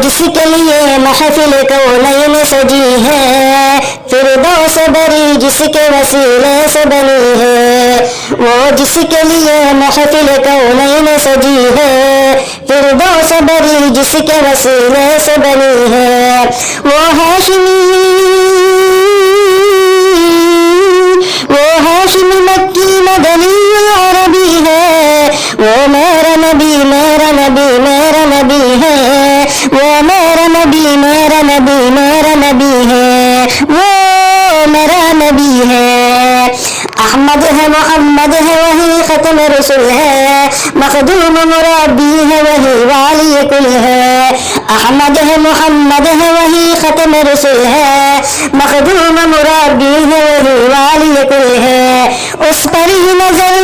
جس کے لیے محفل کونین سجی ہے، فردوس بری جس کے وسیلے سے بنی ہے، وہ جس کے لیے محفل کونین سجی ہے، فردوس بری جس کے وسیلے سے بنی ہے، وہ ہاشمی مکی مدنی عربی ہے، وہ میرا نبی میرا نبی میرا نبی ہے، وہ میرا نبی میرا نبی میرا نبی ہے، وہ میرا نبی ہے۔ احمد ہے محمد ہے وہی ختم رسول ہے، مخدوم مربی ہے وہی والی کل ہے، احمد ہے محمد ہے وہی ختم رسول ہے، مخدوم مربی ہے وہی والی کل ہے، اس پر ہی نظر